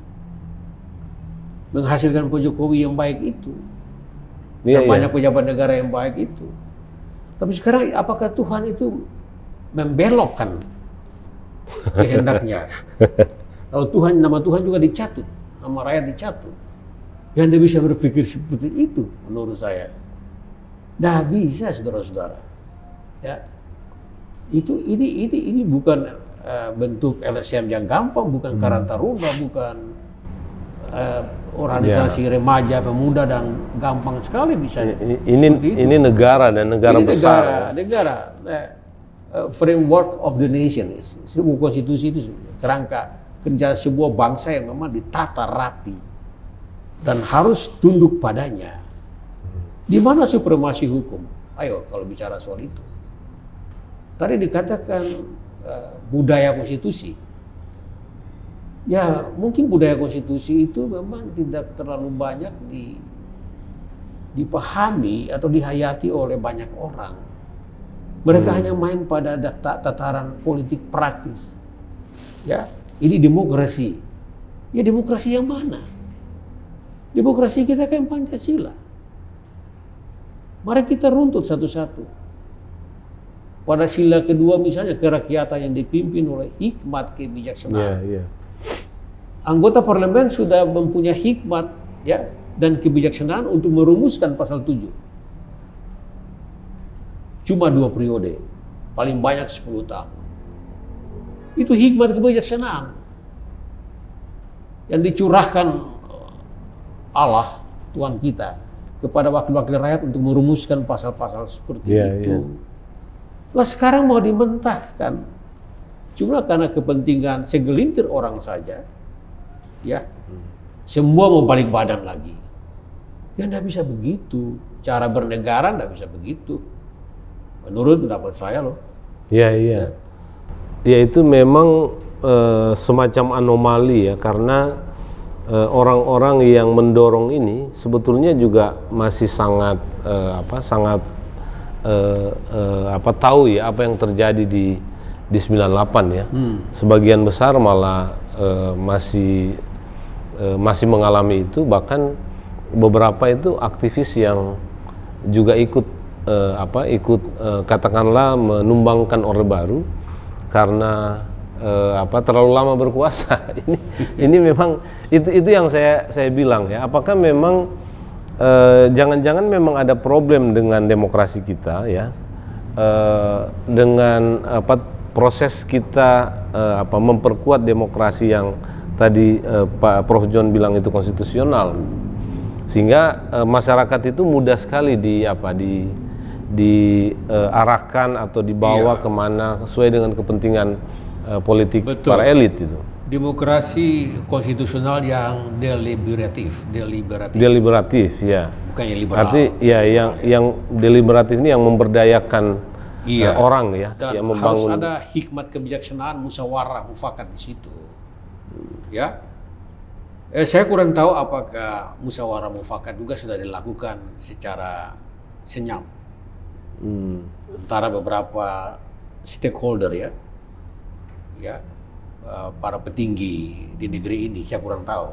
menghasilkan Pak Jokowi yang baik itu, dan banyak pejabat negara yang baik itu. Tapi sekarang apakah Tuhan itu membelokkan kehendaknya? Kalau nama Tuhan juga dicatut, nama rakyat dicatut, yang Anda bisa berpikir seperti itu menurut saya. Nggak bisa, saudara-saudara. Ya, ini bukan bentuk LSM yang gampang, bukan Karang Taruna, bukan organisasi remaja pemuda dan gampang sekali bisa. Ini negara dan negara ini besar. Negara. Framework of the nation, sebuah konstitusi itu kerangka kerja sebuah bangsa yang memang ditata rapi dan harus tunduk padanya. Di mana supremasi hukum? Ayo kalau bicara soal itu. Tadi dikatakan budaya konstitusi. Ya mungkin budaya konstitusi itu memang tidak terlalu banyak dipahami atau dihayati oleh banyak orang. Mereka hanya main pada tataran politik praktis. Ya, ini demokrasi. Ya demokrasi yang mana? Demokrasi kita kan Pancasila. Mari kita runtut satu-satu. Pada sila kedua misalnya kerakyatan yang dipimpin oleh hikmat kebijaksanaan. Anggota parlemen sudah mempunyai hikmat ya dan kebijaksanaan untuk merumuskan pasal 7. Cuma 2 periode, paling banyak 10 tahun. Itu hikmat kebijaksanaan yang dicurahkan Allah, Tuhan kita, kepada wakil-wakil rakyat untuk merumuskan pasal-pasal seperti itu. Lah sekarang mau dimentahkan, cuma karena kepentingan segelintir orang saja, ya, semua mau balik badan lagi. Ya nggak bisa begitu, cara bernegara nggak bisa begitu. Menurut pendapat saya loh. Iya. Ya itu memang semacam anomali ya, karena orang-orang yang mendorong ini sebetulnya juga masih sangat tahu ya apa yang terjadi di 98 ya. Sebagian besar malah masih mengalami itu, bahkan beberapa itu aktivis yang juga ikut katakanlah menumbangkan Orde Baru karena terlalu lama berkuasa. ini memang itu yang saya bilang ya, apakah memang jangan-jangan memang ada problem dengan demokrasi kita ya, dengan proses kita memperkuat demokrasi yang tadi Pak Prof John bilang itu konstitusional, sehingga masyarakat itu mudah sekali diarahkan atau dibawa kemana sesuai dengan kepentingan politik para elit itu. Demokrasi konstitusional yang deliberatif ya. Bukan yang liberal. Arti ya yang deliberatif ini yang memberdayakan orang ya, dan yang membangun. Harus ada hikmat kebijaksanaan, musyawarah mufakat di situ. Ya. Saya kurang tahu apakah musyawarah mufakat juga sudah dilakukan secara senyap antara beberapa stakeholder ya, para petinggi di negeri ini. Saya kurang tahu.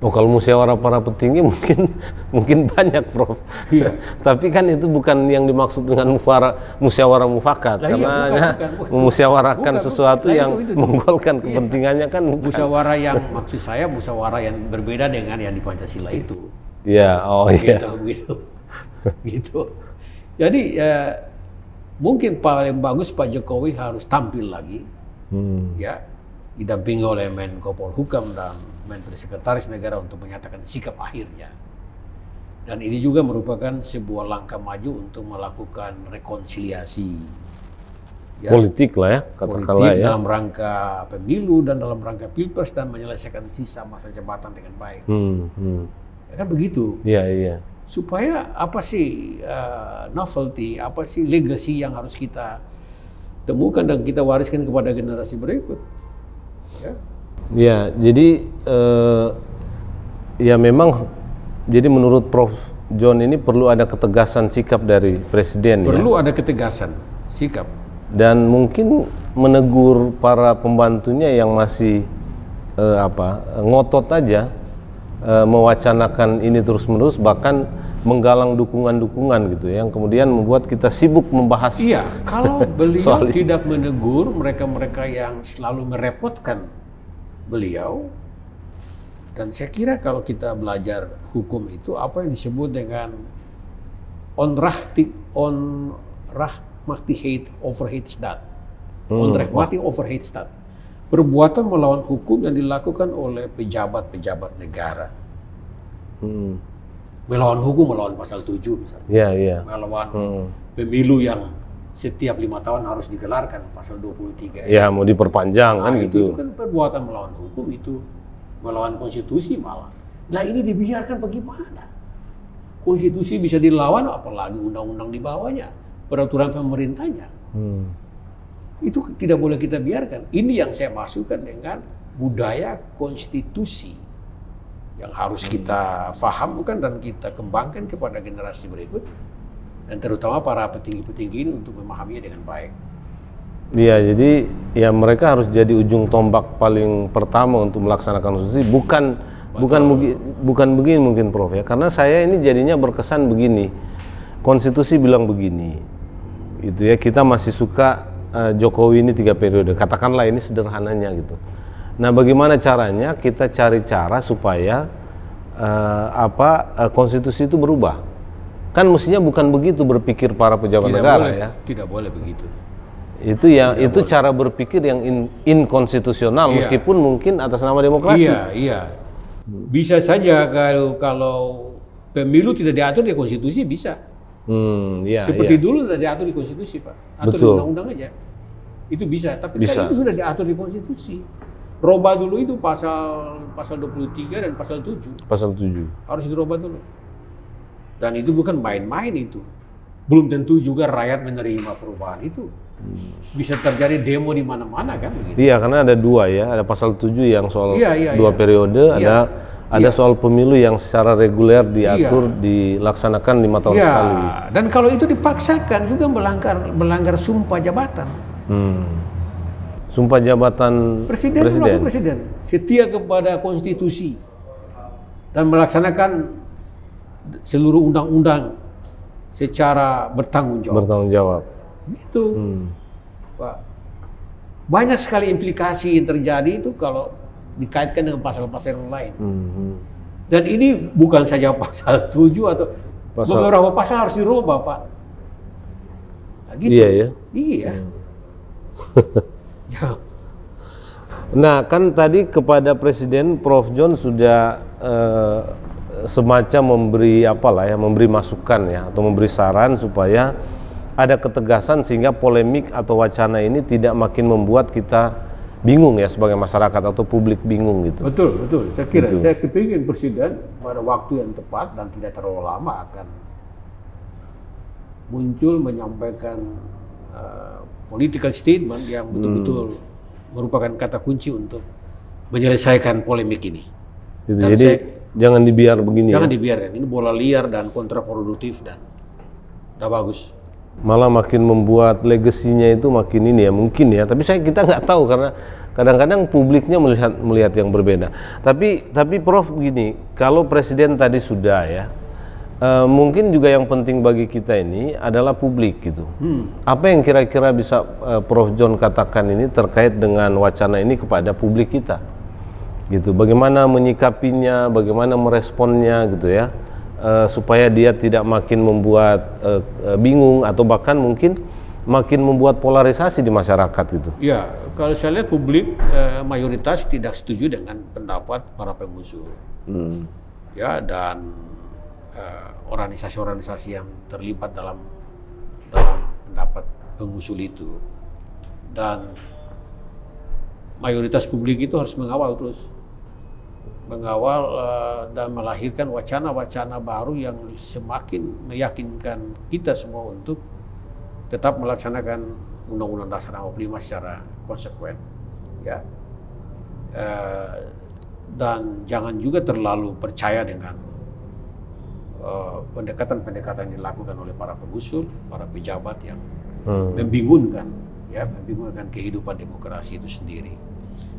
Oh, kalau musyawarah para petinggi mungkin banyak, Prof. Iya. Tapi kan itu bukan yang dimaksud dengan musyawarah mufakat, karena memusyawarahkan sesuatu yang menggolkan kepentingannya kan. Musyawarah yang maksud saya musyawarah yang berbeda dengan yang di Pancasila itu. Iya, Gitu. Jadi mungkin paling bagus Pak Jokowi harus tampil lagi, ya, didampingi oleh Menko Polhukam dan Menteri Sekretaris Negara untuk menyatakan sikap akhirnya. Dan ini juga merupakan sebuah langkah maju untuk melakukan rekonsiliasi politik lah ya, katakanlah ya, dalam rangka pemilu dan dalam rangka pilpres dan menyelesaikan sisa masa jabatan dengan baik. Ya kan begitu. Iya. Supaya apa sih novelty, apa sih legacy yang harus kita temukan dan kita wariskan kepada generasi berikut. Ya, jadi ya memang, jadi menurut Prof John ini perlu ada ketegasan sikap dari Presiden. Perlu ada ketegasan sikap. Dan mungkin menegur para pembantunya yang masih ngotot aja mewacanakan ini terus-menerus, bahkan menggalang dukungan-dukungan gitu, yang kemudian membuat kita sibuk membahas. Iya, kalau beliau tidak menegur mereka-mereka yang selalu merepotkan beliau, dan saya kira kalau kita belajar hukum itu apa yang disebut dengan onrechtmatigheid overheidsstaat. Onrechtmatig overheidsstaat. Perbuatan melawan hukum yang dilakukan oleh pejabat-pejabat negara. Melawan hukum, melawan pasal 7 misalnya. Melawan pemilu yang setiap 5 tahun harus digelarkan, pasal 23. Ya, mau diperpanjang kan gitu. Itu kan perbuatan melawan hukum, itu melawan konstitusi malah. Nah ini dibiarkan bagaimana? Konstitusi bisa dilawan, apalagi undang-undang di bawahnya, peraturan pemerintahnya. Itu tidak boleh kita biarkan. Ini yang saya masukkan dengan budaya konstitusi yang harus kita fahamkan dan kita kembangkan kepada generasi berikut, dan terutama para petinggi-petinggi ini untuk memahaminya dengan baik. Iya, jadi ya mereka harus jadi ujung tombak paling pertama untuk melaksanakan konstitusi, bukan begini mungkin Prof ya, karena saya ini jadinya berkesan begini, konstitusi bilang begini, itu ya, kita masih suka Jokowi ini 3 periode, katakanlah ini sederhananya gitu. Nah, bagaimana caranya kita cari cara supaya konstitusi itu berubah? Kan mestinya bukan begitu berpikir para pejabat negara ya. Tidak boleh begitu. Itu cara berpikir yang inkonstitusional, meskipun mungkin atas nama demokrasi. Iya. Bisa saja kalau pemilu tidak diatur di konstitusi bisa. Seperti dulu sudah diatur di konstitusi, Pak. Atau di undang-undang aja. Itu bisa, tapi kan itu sudah diatur di konstitusi. Robah dulu itu pasal 23 dan pasal 7. Pasal 7. Harus dirubah dulu. Dan itu bukan main-main itu. Belum tentu juga rakyat menerima perubahan itu. Bisa terjadi demo di mana-mana kan begitu. Iya, karena ada 2 ya, ada pasal 7 yang soal 2 periode, ada soal pemilu yang secara reguler diatur dilaksanakan 5 tahun sekali. Dan kalau itu dipaksakan juga melanggar sumpah jabatan. Sumpah jabatan presiden setia kepada konstitusi dan melaksanakan seluruh undang-undang secara bertanggung jawab. Gitu. Pak. Banyak sekali implikasi yang terjadi itu kalau dikaitkan dengan pasal-pasal yang lain. Dan ini bukan saja pasal 7 atau beberapa pasal harus dirubah, Pak. Nah, gitu. Iya ya. Iya. Nah, kan tadi kepada Presiden Prof John sudah semacam memberi masukan ya, atau memberi saran supaya ada ketegasan sehingga polemik atau wacana ini tidak makin membuat kita bingung ya sebagai masyarakat atau publik bingung gitu. Betul. Saya kira saya kepingin Presiden pada waktu yang tepat dan tidak terlalu lama akan muncul menyampaikan political statement yang betul-betul merupakan kata kunci untuk menyelesaikan polemik ini. Gitu, jadi jangan dibiar begini. Jangan dibiarkan. Ini bola liar dan kontraproduktif dan tidak bagus. Malah makin membuat legasinya itu makin ini ya mungkin ya. Tapi kita nggak tahu karena kadang-kadang publiknya melihat yang berbeda. Tapi Prof begini, kalau Presiden tadi sudah ya. Mungkin juga yang penting bagi kita ini adalah publik gitu. Apa yang kira-kira bisa Prof John katakan ini terkait dengan wacana ini kepada publik kita, gitu. Bagaimana menyikapinya, bagaimana meresponnya, gitu ya, supaya dia tidak makin membuat bingung atau bahkan mungkin makin membuat polarisasi di masyarakat gitu. Ya, kalau saya lihat publik mayoritas tidak setuju dengan pendapat para pengusul. Ya, dan organisasi-organisasi yang terlibat dalam pendapat pengusul itu, dan mayoritas publik itu harus mengawal dan melahirkan wacana-wacana baru yang semakin meyakinkan kita semua untuk tetap melaksanakan Undang-Undang Dasar 45 secara konsekuen, ya. Dan jangan juga terlalu percaya dengan pendekatan-pendekatan yang dilakukan oleh para pengusul, para pejabat yang membingungkan kehidupan demokrasi itu sendiri.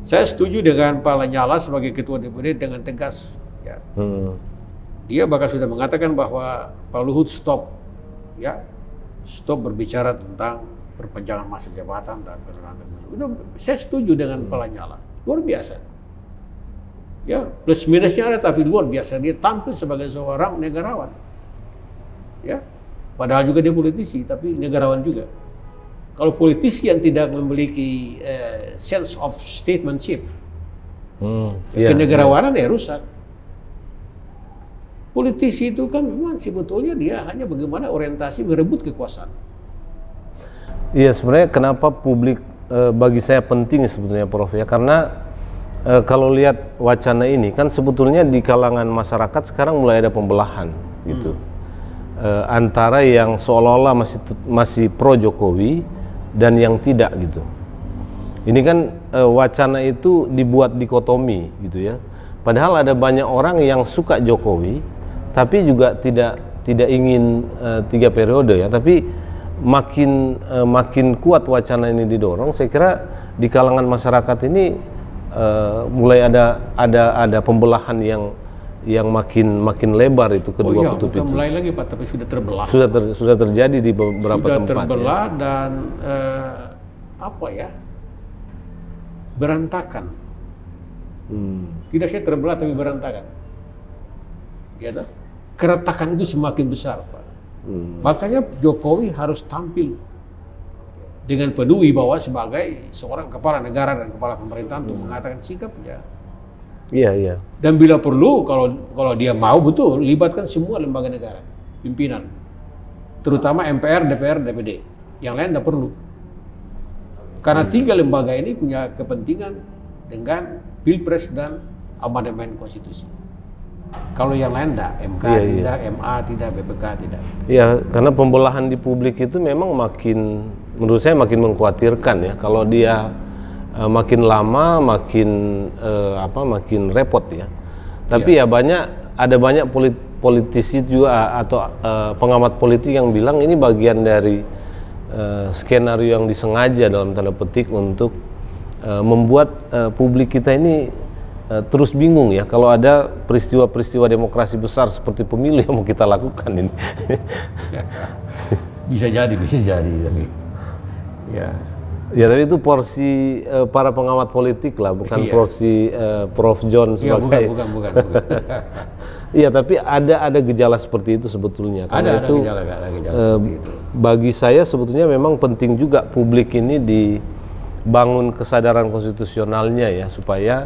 Saya setuju dengan Pak Lanyala sebagai Ketua DPD dengan tegas. Ya. Dia bahkan sudah mengatakan bahwa Pak Luhut stop berbicara tentang perpanjangan masa jabatan dan penundaan pemilu. Saya setuju dengan Pak Lanyala, luar biasa. Ya, plus minusnya ada, tapi luar biasa dia tampil sebagai seorang negarawan. Ya, Padahal juga dia politisi, tapi negarawan juga. Kalau politisi yang tidak memiliki sense of statesmanship, kenegarawanan ya rusak. Politisi itu kan memang sebetulnya dia hanya bagaimana orientasi merebut kekuasaan. Iya, sebenarnya kenapa publik bagi saya penting sebetulnya Prof ya, karena kalau lihat wacana ini kan sebetulnya di kalangan masyarakat sekarang mulai ada pembelahan gitu. Antara yang seolah-olah masih pro Jokowi dan yang tidak gitu. Ini kan wacana itu dibuat dikotomi gitu ya. Padahal ada banyak orang yang suka Jokowi tapi juga tidak ingin 3 periode ya. Tapi makin kuat wacana ini didorong, saya kira di kalangan masyarakat ini mulai ada pembelahan yang makin lebar itu kedua kutub itu. Mulai lagi Pak, tapi sudah terbelah. Sudah terjadi di beberapa tempat. Sudah terbelah ya. Dan berantakan. Tidak saya terbelah tapi berantakan. Ya, keretakan itu semakin besar Pak. Makanya Jokowi harus tampil dengan penuh wibawa sebagai seorang kepala negara dan kepala pemerintahan untuk mengatakan sikapnya. Iya. Dan bila perlu, kalau dia mau betul, libatkan semua lembaga negara, pimpinan, terutama MPR, DPR, DPD. Yang lain tidak perlu. Karena 3 lembaga ini punya kepentingan dengan Pilpres dan amandemen konstitusi. Kalau yang lain tidak, MK tidak, MA tidak, BPK tidak. Iya, karena pembelahan di publik itu memang menurut saya makin mengkhawatirkan ya. Kalau dia makin lama makin repot ya. Tapi ya ada banyak politisi juga atau pengamat politik yang bilang ini bagian dari skenario yang disengaja dalam tanda petik untuk membuat publik kita ini terus bingung ya kalau ada peristiwa-peristiwa demokrasi besar seperti pemilu yang mau kita lakukan ini. Bisa jadi tapi ya. Ya, tapi itu porsi para pengamat politik lah, bukan porsi Prof John sebagai. Bukan. Iya, tapi ada gejala seperti itu sebetulnya. Ada gejala seperti itu. Bagi saya sebetulnya memang penting juga publik ini dibangun kesadaran konstitusionalnya ya, supaya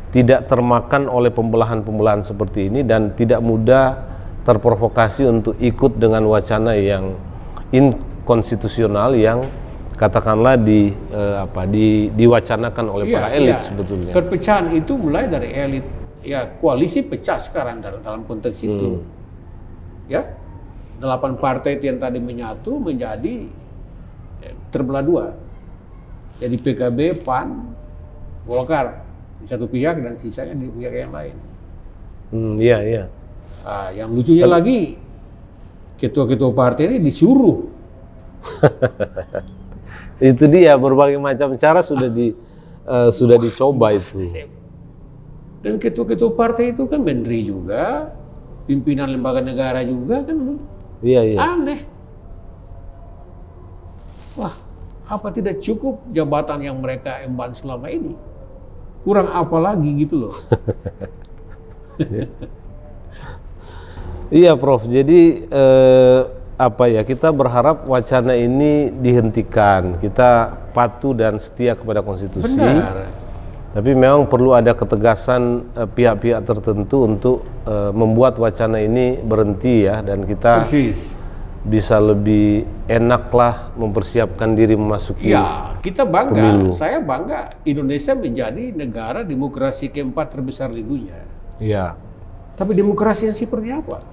tidak termakan oleh pembelahan-pembelahan seperti ini dan tidak mudah terprovokasi untuk ikut dengan wacana yang inkonstitusional yang katakanlah diwacanakan oleh para elit sebetulnya. Perpecahan itu mulai dari elit. Ya, koalisi pecah sekarang dalam konteks itu. Ya, 8 partai itu yang tadi menyatu menjadi terbelah 2. Jadi PKB, PAN, Golkar di satu pihak dan sisanya di pihak yang lain. Iya. Yang lucunya lagi, ketua-ketua partai ini disuruh. Itu dia, berbagai macam cara sudah dicoba itu. Dan ketua-ketua partai itu kan menteri juga, pimpinan lembaga negara juga kan. Iya. Aneh. Wah, apa tidak cukup jabatan yang mereka emban selama ini? Kurang apa lagi gitu loh. Iya Prof, jadi kita berharap wacana ini dihentikan. Kita patuh dan setia kepada konstitusi. Benar. Tapi memang perlu ada ketegasan pihak-pihak tertentu untuk membuat wacana ini berhenti ya, dan kita bisa lebih enaklah mempersiapkan diri memasuki kita bangga, pemilu. Saya bangga Indonesia menjadi negara demokrasi keempat terbesar di dunia. Iya. Tapi demokrasi yang seperti apa?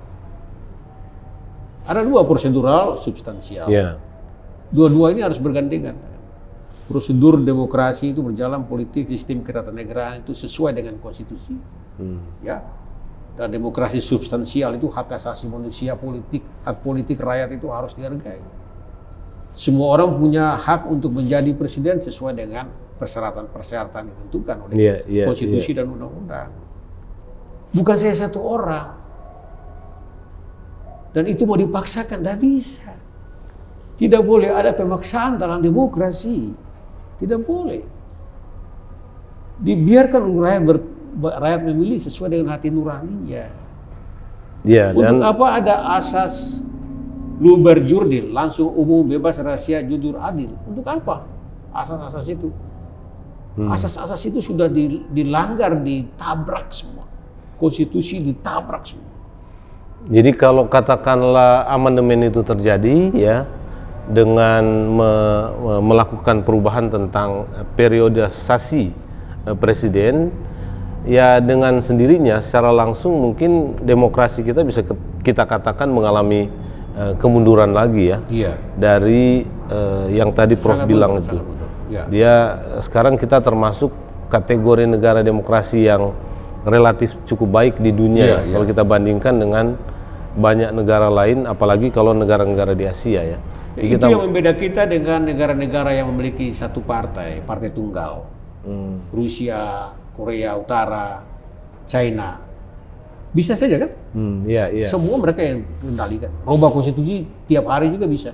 Ada 2, prosedural, substansial. Iya. Dua-dua ini harus bergandengan. Prosedur demokrasi itu berjalan, politik, sistem ketatanegaraan itu sesuai dengan konstitusi. Ya. Dan demokrasi substansial itu hak asasi manusia, hak politik rakyat itu harus dihargai. Semua orang punya hak untuk menjadi presiden sesuai dengan persyaratan-persyaratan yang ditentukan oleh konstitusi dan undang-undang. Bukan saya satu orang. Dan itu mau dipaksakan, tidak bisa. Tidak boleh ada pemaksaan dalam demokrasi. Tidak boleh. Dibiarkan rakyat memilih sesuai dengan hati nuraninya. Ya, Untuk apa ada asas luber jurdil, langsung umum, bebas, rahasia, jujur, adil. Untuk apa? Asas-asas itu. Asas-asas itu sudah dilanggar, ditabrak semua. Konstitusi ditabrak semua. Jadi kalau katakanlah amandemen itu terjadi ya, dengan melakukan perubahan tentang periodisasi presiden, ya dengan sendirinya secara langsung mungkin demokrasi kita bisa kita katakan mengalami kemunduran lagi ya, dari yang tadi Prof bilang itu. Ya. Dia sekarang kita termasuk kategori negara demokrasi yang relatif cukup baik di dunia kalau kita bandingkan dengan banyak negara lain, apalagi kalau negara-negara di Asia ya. Itu yang membeda kita dengan negara-negara yang memiliki satu partai tunggal. Rusia, Korea Utara, China. Bisa saja kan? Semua mereka yang mengendalikan. Rubah konstitusi tiap hari juga bisa.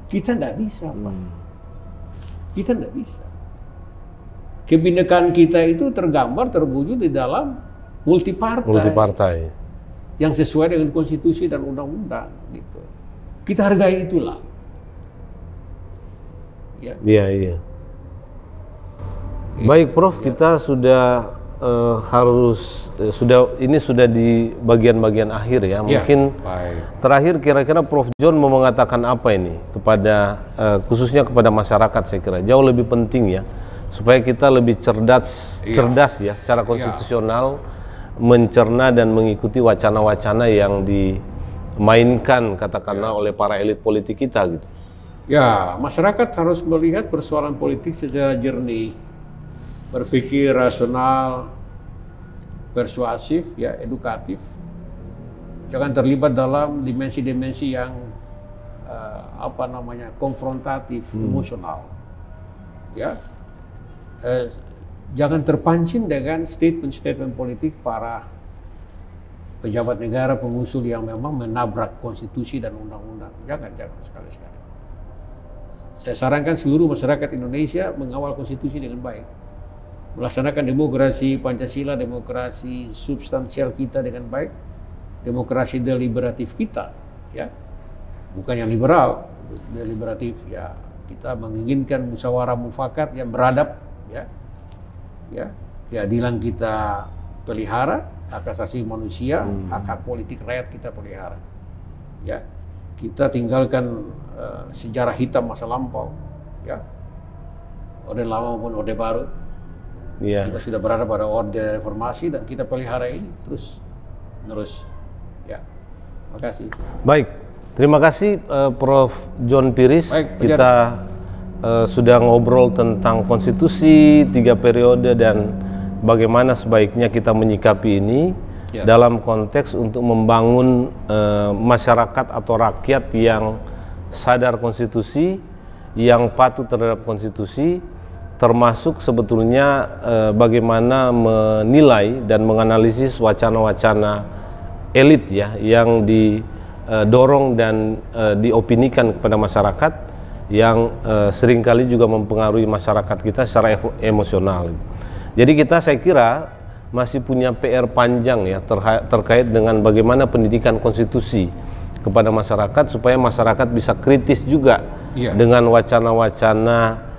Kita tidak bisa, Pak. Kita tidak bisa. Kebinekaan kita itu tergambar, terwujud di dalam multipartai. Yang sesuai dengan konstitusi dan undang-undang. Gitu. Kita hargai itulah. Iya. Baik Prof, kita sudah sudah di bagian-bagian akhir ya. Mungkin terakhir kira-kira Prof John mau mengatakan apa ini kepada khususnya kepada masyarakat, saya kira jauh lebih penting ya, supaya kita lebih cerdas ya secara konstitusional mencerna dan mengikuti wacana-wacana yang dimainkan katakanlah oleh para elit politik kita gitu. Ya, masyarakat harus melihat persoalan politik secara jernih, berpikir rasional, persuasif, ya, edukatif. Jangan terlibat dalam dimensi-dimensi yang konfrontatif, emosional. Ya, jangan terpancing dengan statement-statement politik para pejabat negara, pengusul yang memang menabrak konstitusi dan undang-undang. Jangan sekali-sekali. Saya sarankan seluruh masyarakat Indonesia mengawal konstitusi dengan baik. Melaksanakan demokrasi Pancasila, demokrasi substansial kita dengan baik, demokrasi deliberatif kita, ya, bukan yang liberal, deliberatif, ya, kita menginginkan musyawarah mufakat yang beradab, ya, keadilan kita pelihara, hak asasi manusia, hak politik rakyat kita pelihara, ya, kita tinggalkan sejarah hitam masa lampau, ya, orde lama maupun orde baru. Kita sudah berada pada orde reformasi dan kita pelihara ini terus. Ya, makasih. Baik, terima kasih Prof John Piris. Baik, kita sudah ngobrol tentang konstitusi 3 periode dan bagaimana sebaiknya kita menyikapi ini dalam konteks untuk membangun masyarakat atau rakyat yang sadar konstitusi, yang patuh terhadap konstitusi, termasuk sebetulnya bagaimana menilai dan menganalisis wacana-wacana elit ya yang didorong dan diopinikan kepada masyarakat yang seringkali juga mempengaruhi masyarakat kita secara emosional. Jadi kita, saya kira, masih punya PR panjang ya terkait dengan bagaimana pendidikan konstitusi kepada masyarakat supaya masyarakat bisa kritis juga dengan wacana-wacana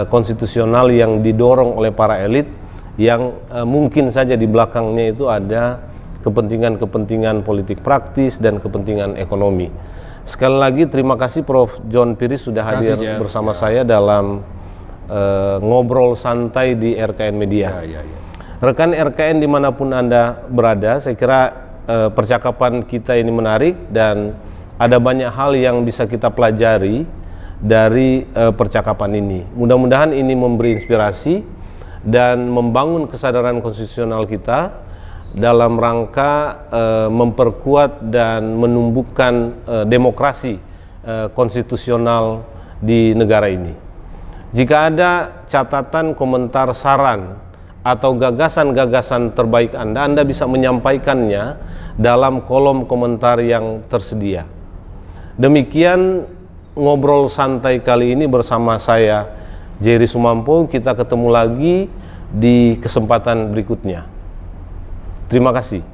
konstitusional yang didorong oleh para elit yang mungkin saja di belakangnya itu ada kepentingan-kepentingan politik praktis dan kepentingan ekonomi. Sekali lagi terima kasih Prof John Piris sudah hadir bersama saya dalam ngobrol santai di RKN Media. Rekan RKN dimanapun Anda berada, saya kira percakapan kita ini menarik dan ada banyak hal yang bisa kita pelajari dari percakapan ini. Mudah-mudahan ini memberi inspirasi dan membangun kesadaran konstitusional kita dalam rangka memperkuat dan menumbuhkan demokrasi konstitusional di negara ini. Jika ada catatan, komentar, saran, atau gagasan-gagasan terbaik Anda bisa menyampaikannya dalam kolom komentar yang tersedia. Demikian ngobrol santai kali ini bersama saya, Jerry Sumampo. Kita ketemu lagi di kesempatan berikutnya. Terima kasih.